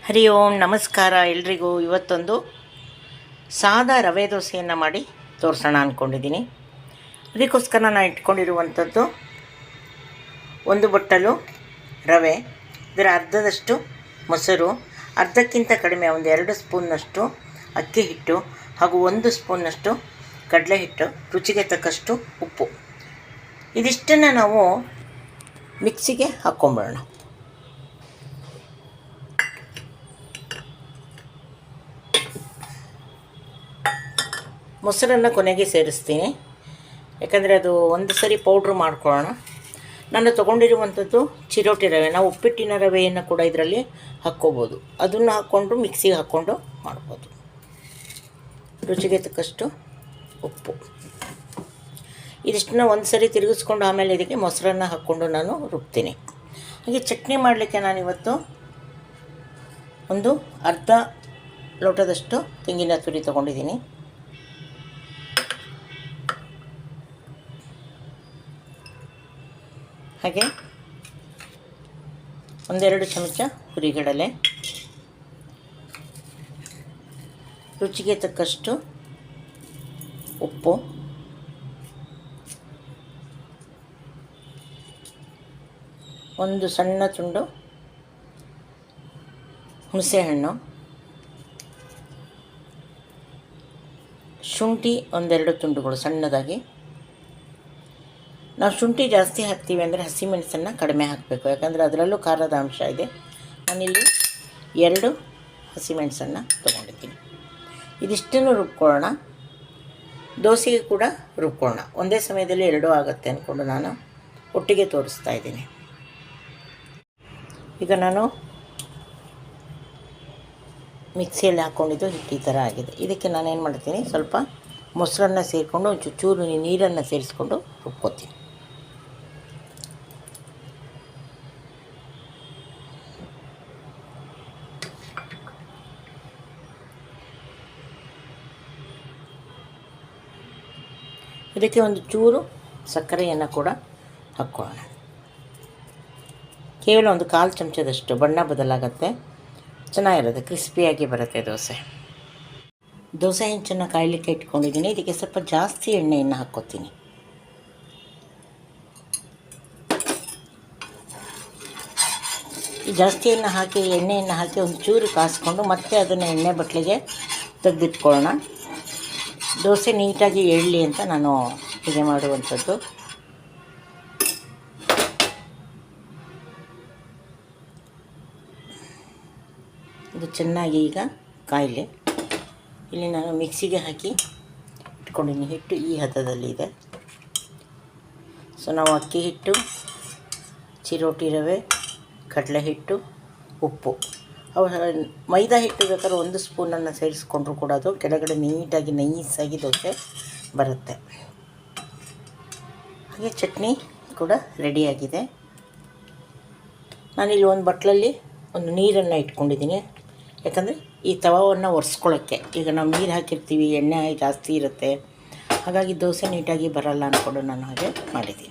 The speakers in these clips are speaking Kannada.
ಹರಿ ಓಂ ನಮಸ್ಕಾರ ಎಲ್ರಿಗೂ. ಇವತ್ತೊಂದು ಸಾದಾ ರವೆ ದೋಸೆಯನ್ನು ಮಾಡಿ ತೋರಿಸೋಣ ಅಂದ್ಕೊಂಡಿದ್ದೀನಿ. ಅದಕ್ಕೋಸ್ಕರ ನಾನು ಇಟ್ಕೊಂಡಿರುವಂಥದ್ದು ಒಂದು ಬಟ್ಟಲು ರವೆ, ಇದರ ಅರ್ಧದಷ್ಟು ಮೊಸರು, ಅರ್ಧಕ್ಕಿಂತ ಕಡಿಮೆ ಒಂದು 2 ಸ್ಪೂನ್ನಷ್ಟು ಅಕ್ಕಿ ಹಿಟ್ಟು ಹಾಗೂ 1 ಸ್ಪೂನ್ನಷ್ಟು ಕಡಲೆ ಹಿಟ್ಟು, ರುಚಿಗೆ ತಕ್ಕಷ್ಟು ಉಪ್ಪು. ಇದಿಷ್ಟನ್ನು ನಾವು ಮಿಕ್ಸಿಗೆ ಹಾಕ್ಕೊಂಬಿಡೋಣ. ಮೊಸರನ್ನು ಕೊನೆಗೆ ಸೇರಿಸ್ತೀನಿ, ಯಾಕಂದರೆ ಅದು ಒಂದು ಸರಿ ಪೌಡ್ರ್ ಮಾಡ್ಕೊಳ್ಳೋಣ. ನಾನು ತೊಗೊಂಡಿರುವಂಥದ್ದು ಚಿರೋಟಿ ರವೆ. ನಾವು ಉಪ್ಪಿಟ್ಟಿನ ರವೆಯನ್ನು ಕೂಡ ಇದರಲ್ಲಿ ಹಾಕ್ಕೋಬೋದು. ಅದನ್ನು ಹಾಕ್ಕೊಂಡು ಮಿಕ್ಸಿಗೆ ಹಾಕ್ಕೊಂಡು ಮಾಡ್ಬೋದು. ರುಚಿಗೆ ತಕ್ಕಷ್ಟು ಉಪ್ಪು. ಇದಿಷ್ಟನ್ನ ಒಂದು ಸರಿ ತಿರುಗಿಸ್ಕೊಂಡು ಆಮೇಲೆ ಇದಕ್ಕೆ ಮೊಸರನ್ನು ಹಾಕ್ಕೊಂಡು ನಾನು ರುಬ್ತೀನಿ. ಹಾಗೆ ಚಟ್ನಿ ಮಾಡಲಿಕ್ಕೆ ನಾನಿವತ್ತು ಒಂದು ಅರ್ಧ ಲೋಟದಷ್ಟು ತೆಂಗಿನ ತುರಿ ತೊಗೊಂಡಿದ್ದೀನಿ. ಹಾಗೆ 1-2 ಚಮಚ ಹುರಿಗಡಲೆ, ರುಚಿಗೆ ತಕ್ಕಷ್ಟು ಉಪ್ಪು, ಒಂದು ಸಣ್ಣ ತುಂಡು ಹುಣಸೆಹಣ್ಣು, ಶುಂಠಿ 1-2 ತುಂಡುಗಳು ಸಣ್ಣದಾಗಿ. ನಾವು ಶುಂಠಿ ಜಾಸ್ತಿ ಹಾಕ್ತೀವಿ ಅಂದರೆ ಹಸಿಮೆಣಸನ್ನು ಕಡಿಮೆ ಹಾಕಬೇಕು, ಯಾಕಂದರೆ ಅದರಲ್ಲೂ ಖಾರದ ಅಂಶ ಇದೆ. ನಾನಿಲ್ಲಿ 2 ಹಸಿಮೆಣಸನ್ನು ತೊಗೊಂಡಿದ್ದೀನಿ. ಇದಿಷ್ಟನ್ನು ರುಬ್ಕೊಳ್ಳೋಣ. ದೋಸೆಗೆ ಕೂಡ ರುಬ್ಕೊಳ್ಳೋಣ. ಒಂದೇ ಸಮಯದಲ್ಲಿ 2 ಆಗುತ್ತೆ ಅಂದ್ಕೊಂಡು ನಾನು ಒಟ್ಟಿಗೆ ತೋರಿಸ್ತಾ ಇದ್ದೀನಿ. ಈಗ ನಾನು ಮಿಕ್ಸಿಯಲ್ಲಿ ಹಾಕ್ಕೊಂಡಿದ್ದು ಹಿಟ್ಟು ಈ ಥರ ಆಗಿದೆ. ಇದಕ್ಕೆ ನಾನೇನು ಮಾಡ್ತೀನಿ, ಸ್ವಲ್ಪ ಮೊಸರನ್ನು ಸೇರಿಕೊಂಡು ಒಂದು ಚೂರು ನೀರನ್ನು ಸೇರಿಸ್ಕೊಂಡು ರುಬ್ಕೋತೀನಿ. ಇದಕ್ಕೆ ಒಂದು ಚೂರು ಸಕ್ಕರೆಯನ್ನು ಕೂಡ ಹಾಕ್ಕೊಳ್ಳೋಣ. ಕೇವಲ ಒಂದು 1/4 ಚಮಚದಷ್ಟು. ಬಣ್ಣ ಬದಲಾಗುತ್ತೆ, ಚೆನ್ನಾಗಿರುತ್ತೆ, ಕ್ರಿಸ್ಪಿಯಾಗಿ ಬರುತ್ತೆ ದೋಸೆ. ದೋಸೆ ಹೆಂಚನ್ನು ಕಾಯಲಿಕ್ಕೆ ಇಟ್ಕೊಂಡಿದ್ದೀನಿ. ಇದಕ್ಕೆ ಸ್ವಲ್ಪ ಜಾಸ್ತಿ ಎಣ್ಣೆಯನ್ನು ಹಾಕ್ಕೋತೀನಿ. ಈ ಜಾಸ್ತಿಯನ್ನು ಹಾಕಿ ಎಣ್ಣೆಯನ್ನು ಹಾಕಿ ಒಂದು ಚೂರು ಕಾಸ್ಕೊಂಡು ಮತ್ತೆ ಅದನ್ನು ಎಣ್ಣೆ ಬಟ್ಲಿಗೆ ತೆಗೆದಿಟ್ಕೊಳ್ಳೋಣ. ದೋಸೆ ನೀಟಾಗಿ ಏಳಲಿ ಅಂತ ನಾನು ಹೀಗೆ ಮಾಡುವಂಥದ್ದು. ಇದು ಚೆನ್ನಾಗಿ ಈಗ ಕಾಯಲಿ. ಇಲ್ಲಿ ನಾನು ಮಿಕ್ಸಿಗೆ ಹಾಕಿ ಇಟ್ಕೊಂಡಿದ್ದೀನಿ. ಹಿಟ್ಟು ಈ ಹದದಲ್ಲಿ ಇದೆ. ಸೊ ನಾವು ಅಕ್ಕಿ ಹಿಟ್ಟು, ಚಿರೋಟಿ ರವೆ, ಕಡಲೆ ಹಿಟ್ಟು, ಉಪ್ಪು, ಮೈದಾ ಹಿಟ್ಟು ಬೇಕಾದ್ರೆ 1 ಸ್ಪೂನನ್ನು ಸೇರಿಸ್ಕೊಂಡ್ರೂ ಕೂಡ ಅದು ಕೆಳಗಡೆ ನೀಟಾಗಿ ನೈಸಾಗಿ ದೋಸೆ ಬರುತ್ತೆ. ಹಾಗೆ ಚಟ್ನಿ ಕೂಡ ರೆಡಿಯಾಗಿದೆ. ನಾನಿಲ್ಲಿ ಒಂದು ಬಟ್ಲಲ್ಲಿ ಒಂದು ನೀರನ್ನು ಇಟ್ಕೊಂಡಿದ್ದೀನಿ, ಯಾಕಂದರೆ ಈ ತವಾವನ್ನು ಒರೆಸ್ಕೊಳ್ಳೋಕ್ಕೆ. ಈಗ ನಾವು ನೀರು ಹಾಕಿರ್ತೀವಿ, ಎಣ್ಣೆ ಜಾಸ್ತಿ ಇರುತ್ತೆ, ಹಾಗಾಗಿ ದೋಸೆ ನೀಟಾಗಿ ಬರಲ್ಲ ಅಂದ್ಕೊಂಡು ನಾನು ಹಾಗೆ ಮಾಡಿದ್ದೀನಿ.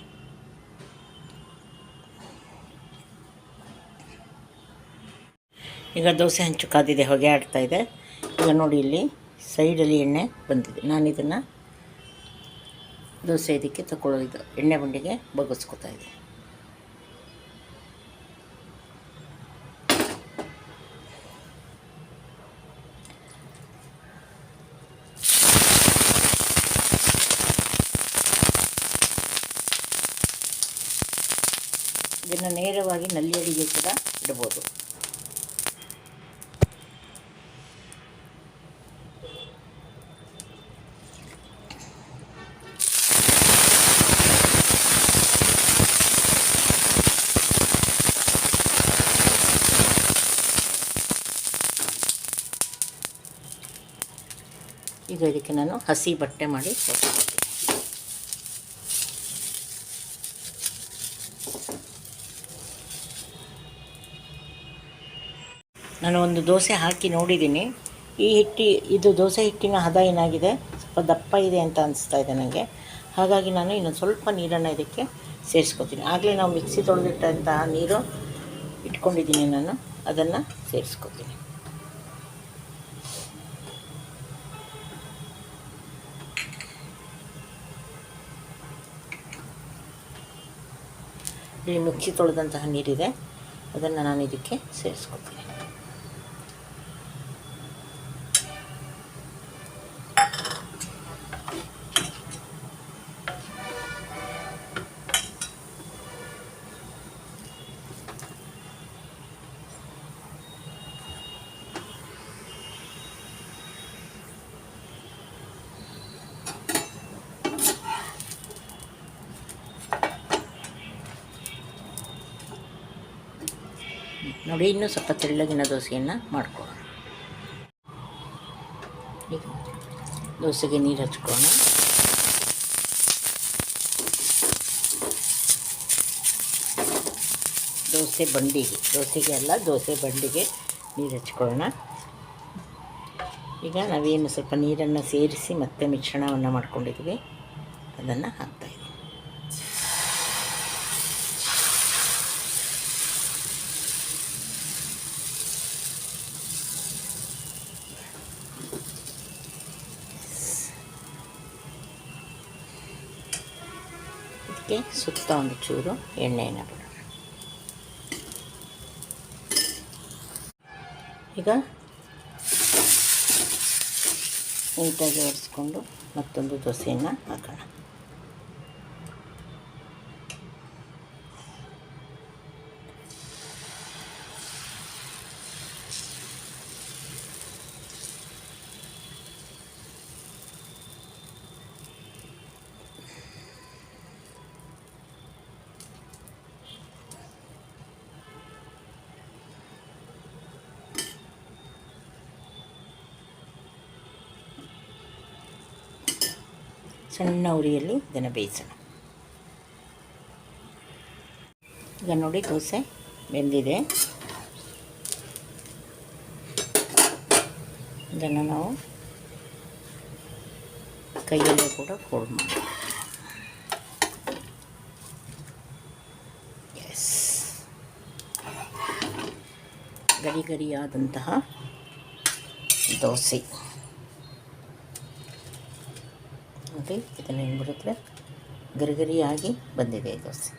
ಈಗ ದೋಸೆ ಹಂಚು ಕಾದಿದೆ, ಹೊಗೆ ಆಡ್ತಾಯಿದೆ. ಈಗ ನೋಡಿ ಇಲ್ಲಿ ಸೈಡಲ್ಲಿ ಎಣ್ಣೆ ಬಂದಿದೆ. ನಾನು ಇದನ್ನು ದೋಸೆ ಇದಕ್ಕೆ ತಗೊಳ್ಳೋದು ಎಣ್ಣೆ ಬಂಡಿಗೆ ಬಗ್ಗಿಸ್ಕೊತಾ ಇದ್ದೀನಿ. ಇದನ್ನು ನೇರವಾಗಿ ನಲ್ಲಿಯಡಿಗೆ ಕೂಡ ಇಡ್ಬೋದು. ಈಗ ಇದಕ್ಕೆ ನಾನು ಹಸಿ ಬಟ್ಟೆ ಮಾಡಿ ಕೊಡ್ತೀನಿ. ನಾನು ಒಂದು ದೋಸೆ ಹಾಕಿ ನೋಡಿದ್ದೀನಿ. ಇದು ದೋಸೆ ಹಿಟ್ಟಿನ ಹದ ಏನಾಗಿದೆ, ಸ್ವಲ್ಪ ದಪ್ಪ ಇದೆ ಅಂತ ಅನಿಸ್ತಾ ಇದೆ ನನಗೆ. ಹಾಗಾಗಿ ನಾನು ಇನ್ನೊಂದು ಸ್ವಲ್ಪ ನೀರನ್ನು ಇದಕ್ಕೆ ಸೇರಿಸ್ಕೊತೀನಿ. ಆಗಲೇ ನಾವು ಮಿಕ್ಸಿ ತೊಳೆದಿಟ್ಟಂತಹ ನೀರು ಇಟ್ಕೊಂಡಿದ್ದೀನಿ ನಾನು, ಅದನ್ನು ಸೇರಿಸ್ಕೊತೀನಿ. ಇಲ್ಲಿ ಮಿಕ್ಸಿ ತೊಳೆದಂತಹ ನೀರಿದೆ, ಅದನ್ನು ನಾನು ಇದಕ್ಕೆ ಸೇರಿಸ್ಕೊತೀನಿ. ನೋಡಿ, ಇನ್ನೂ ಸ್ವಲ್ಪ ತೆಳ್ಳಗಿನ ದೋಸೆಯನ್ನು ಮಾಡ್ಕೊಳ್ಳೋಣ. ಈಗ ದೋಸೆಗೆ ನೀರು ಹಚ್ಕೊಳ್ಳೋಣ. ದೋಸೆಗೆ ಅಲ್ಲ, ದೋಸೆ ಬಂಡಿಗೆ ನೀರು ಹಚ್ಕೊಳ್ಳೋಣ. ಈಗ ನಾವೇನು ಸ್ವಲ್ಪ ನೀರನ್ನು ಸೇರಿಸಿ ಮತ್ತೆ ಮಿಶ್ರಣವನ್ನು ಮಾಡ್ಕೊಂಡಿದ್ವಿ, ಅದನ್ನು ಹಾಕ್ತಾಯಿದ್ದೀವಿ. ಇದಕ್ಕೆ ಸುತ್ತ ಒಂದು ಚೂರು ಎಣ್ಣೆಯನ್ನು ಬಿಡೋಣ. ಈಗ ನೀಟಾಗಿ ಒರೆಸ್ಕೊಂಡು ಮತ್ತೊಂದು ದೋಸೆಯನ್ನು ಹಾಕೋಣ. ಸಣ್ಣ ಉರಿಯಲ್ಲಿ ಇದನ್ನು ಬೇಯಿಸೋಣ. ಈಗ ನೋಡಿ, ದೋಸೆ ಬೆಂದಿದೆ. ಇದನ್ನು ನಾವು ಕೈಯಲ್ಲೇ ಕೂಡ ಫೋಲ್ಡ್ ಮಾಡಿ. ಎಸ್, ಗರಿ ಗರಿಯಾದಂತಹ ದೋಸೆ. ನೋಡಿ, ಇದನ್ನು ಹೆಂಗೆ ಬರುತ್ತೆ, ಗರಿಗರಿಯಾಗಿ ಬಂದಿದೆ ದೋಸೆ.